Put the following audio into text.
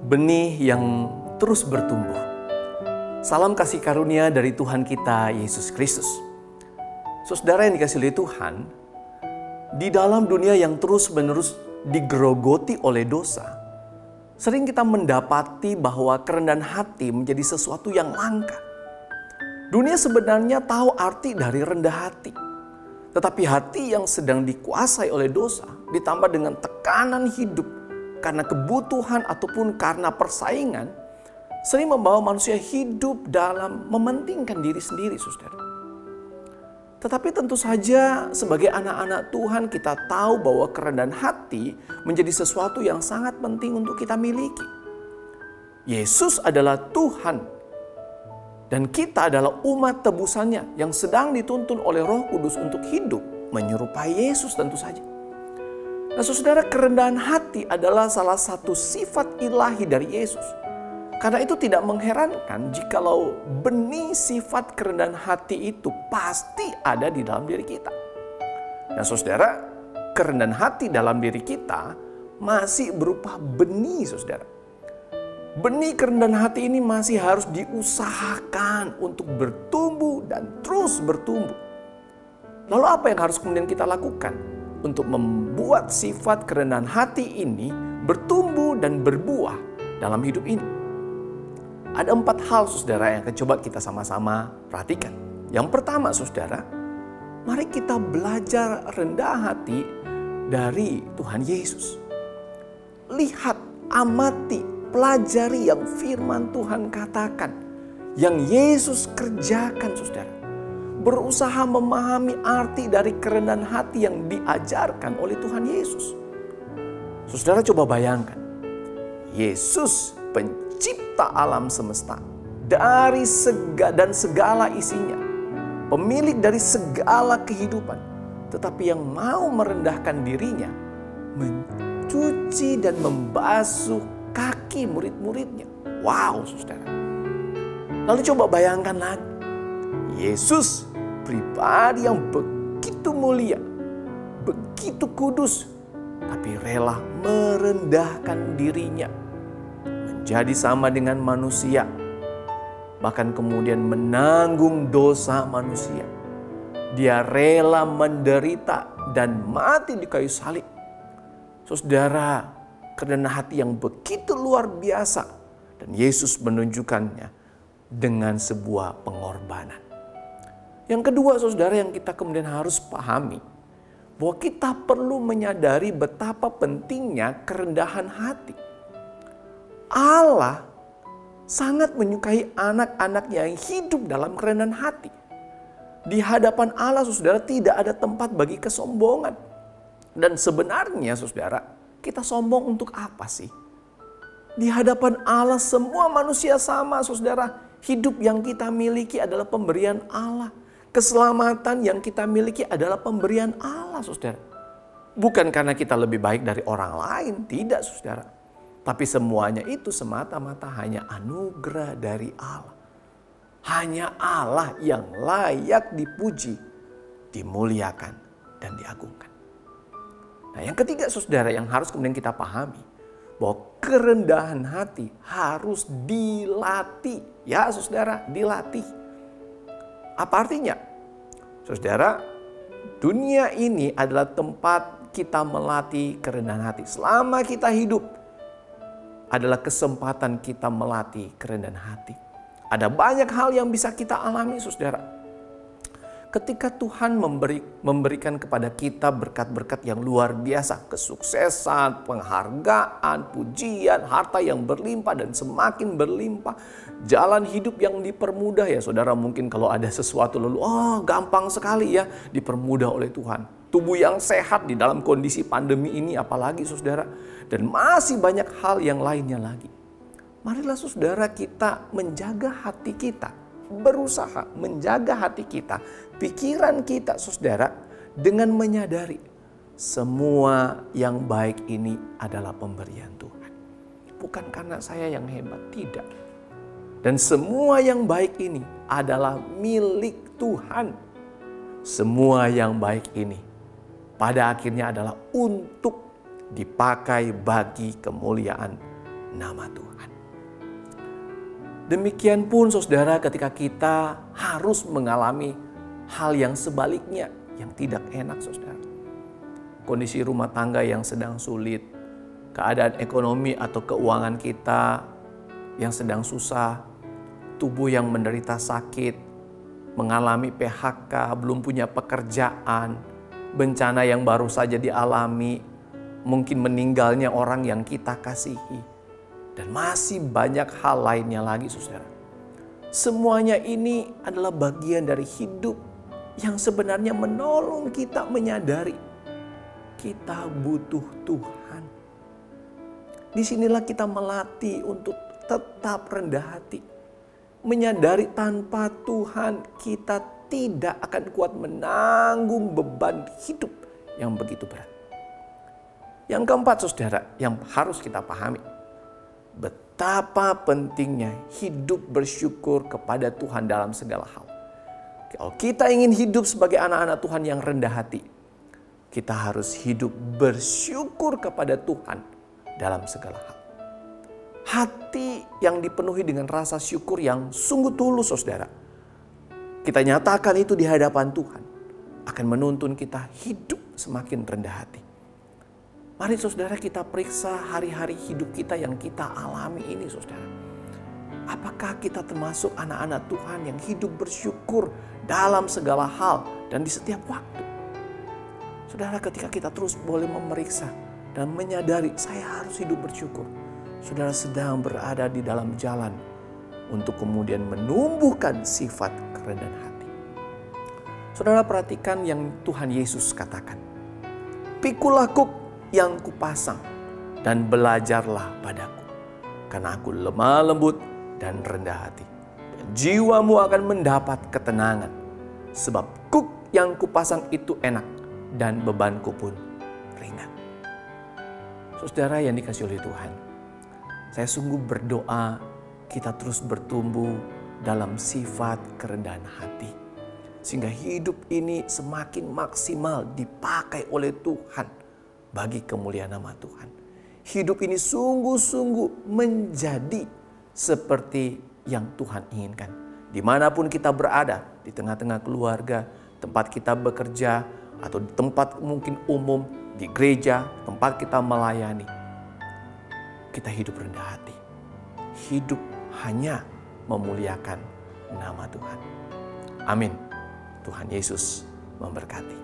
benih yang terus bertumbuh. Salam kasih karunia dari Tuhan kita, Yesus Kristus. Saudara yang dikasihi oleh Tuhan, di dalam dunia yang terus-menerus digerogoti oleh dosa, sering kita mendapati bahwa kerendahan hati menjadi sesuatu yang langka. Dunia sebenarnya tahu arti dari rendah hati. Tetapi hati yang sedang dikuasai oleh dosa, ditambah dengan tekanan hidup karena kebutuhan ataupun karena persaingan, sering membawa manusia hidup dalam mementingkan diri sendiri, saudara. Tetapi tentu saja sebagai anak-anak Tuhan kita tahu bahwa kerendahan hati menjadi sesuatu yang sangat penting untuk kita miliki. Yesus adalah Tuhan. Dan kita adalah umat tebusannya yang sedang dituntun oleh Roh Kudus untuk hidup menyerupai Yesus tentu saja. Nah saudara, kerendahan hati adalah salah satu sifat ilahi dari Yesus. Karena itu tidak mengherankan jikalau benih sifat kerendahan hati itu pasti ada di dalam diri kita. Nah saudara, kerendahan hati dalam diri kita masih berupa benih, saudara. Benih kerendahan hati ini masih harus diusahakan untuk bertumbuh dan terus bertumbuh. Lalu apa yang harus kemudian kita lakukan untuk membuat sifat kerendahan hati ini bertumbuh dan berbuah dalam hidup ini? Ada 4 hal, saudara, yang akan coba kita sama-sama perhatikan. Yang pertama, saudara, mari kita belajar rendah hati dari Tuhan Yesus. Lihat, amati, pelajari yang firman Tuhan katakan, yang Yesus kerjakan, saudara. Berusaha memahami arti dari kerendahan hati yang diajarkan oleh Tuhan Yesus. Saudara coba bayangkan, Yesus pencipta alam semesta dari segala isinya, pemilik dari segala kehidupan, tetapi yang mau merendahkan dirinya, mencuci dan membasuh kaki murid-muridnya. Wow, saudara. Lalu coba bayangkan lagi. Yesus, pribadi yang begitu mulia, begitu kudus, tapi rela merendahkan dirinya. Menjadi sama dengan manusia. Bahkan kemudian menanggung dosa manusia. Dia rela menderita dan mati di kayu salib. Saudara, kerendahan hati yang begitu luar biasa. Dan Yesus menunjukkannya dengan sebuah pengorbanan. Yang kedua, saudara, yang kita kemudian harus pahami, bahwa kita perlu menyadari betapa pentingnya kerendahan hati. Allah sangat menyukai anak-anaknya yang hidup dalam kerendahan hati. Di hadapan Allah, saudara, tidak ada tempat bagi kesombongan. Dan sebenarnya, saudara, kita sombong untuk apa sih? Di hadapan Allah semua manusia sama, saudara. Hidup yang kita miliki adalah pemberian Allah. Keselamatan yang kita miliki adalah pemberian Allah, saudara. Bukan karena kita lebih baik dari orang lain, tidak, saudara. Tapi semuanya itu semata-mata hanya anugerah dari Allah. Hanya Allah yang layak dipuji, dimuliakan, dan diagungkan. Nah, yang ketiga, saudara, yang harus kemudian kita pahami, bahwa kerendahan hati harus dilatih. Ya, saudara, dilatih. Apa artinya? Saudara, dunia ini adalah tempat kita melatih kerendahan hati. Selama kita hidup, adalah kesempatan kita melatih kerendahan hati. Ada banyak hal yang bisa kita alami, saudara. Ketika Tuhan memberikan kepada kita berkat-berkat yang luar biasa, kesuksesan, penghargaan, pujian, harta yang berlimpah dan semakin berlimpah, jalan hidup yang dipermudah, ya saudara, mungkin kalau ada sesuatu lalu, gampang sekali ya dipermudah oleh Tuhan. Tubuh yang sehat di dalam kondisi pandemi ini apalagi, saudara, dan masih banyak hal yang lainnya lagi. Marilah, saudara, kita menjaga hati kita, berusaha menjaga hati kita, pikiran kita, saudara, dengan menyadari semua yang baik ini adalah pemberian Tuhan. Bukan karena saya yang hebat, tidak. Dan semua yang baik ini adalah milik Tuhan. Semua yang baik ini pada akhirnya adalah untuk dipakai bagi kemuliaan nama Tuhan. Demikian pun saudara, ketika kita harus mengalami hal yang sebaliknya, yang tidak enak saudara. Kondisi rumah tangga yang sedang sulit, keadaan ekonomi atau keuangan kita yang sedang susah, tubuh yang menderita sakit, mengalami PHK, belum punya pekerjaan, bencana yang baru saja dialami, mungkin meninggalnya orang yang kita kasihi, dan masih banyak hal lainnya lagi saudara. Semuanya ini adalah bagian dari hidup yang sebenarnya menolong kita menyadari kita butuh Tuhan. Disinilah kita melatih untuk tetap rendah hati, menyadari tanpa Tuhan kita tidak akan kuat menanggung beban hidup yang begitu berat. Yang keempat saudara, yang harus kita pahami, betapa pentingnya hidup bersyukur kepada Tuhan dalam segala hal. Kalau kita ingin hidup sebagai anak-anak Tuhan yang rendah hati, kita harus hidup bersyukur kepada Tuhan dalam segala hal. Hati yang dipenuhi dengan rasa syukur yang sungguh tulus saudara, kita nyatakan itu di hadapan Tuhan, akan menuntun kita hidup semakin rendah hati. Mari saudara kita periksa hari-hari hidup kita yang kita alami ini saudara. Apakah kita termasuk anak-anak Tuhan yang hidup bersyukur dalam segala hal dan di setiap waktu? Saudara, ketika kita terus boleh memeriksa dan menyadari saya harus hidup bersyukur, saudara sedang berada di dalam jalan untuk kemudian menumbuhkan sifat kerendahan hati. Saudara, perhatikan yang Tuhan Yesus katakan. Pikulah kuk yang kupasang dan belajarlah padaku, karena aku lemah lembut dan rendah hati, dan jiwamu akan mendapat ketenangan. Sebab kuk yang kupasang itu enak dan bebanku pun ringan. Saudara yang dikasihi oleh Tuhan, saya sungguh berdoa kita terus bertumbuh dalam sifat kerendahan hati, sehingga hidup ini semakin maksimal dipakai oleh Tuhan bagi kemuliaan nama Tuhan. Hidup ini sungguh-sungguh menjadi seperti yang Tuhan inginkan. Dimanapun kita berada, di tengah-tengah keluarga, tempat kita bekerja, atau di tempat mungkin umum, di gereja, tempat kita melayani, kita hidup rendah hati. Hidup hanya memuliakan nama Tuhan. Amin. Tuhan Yesus memberkati.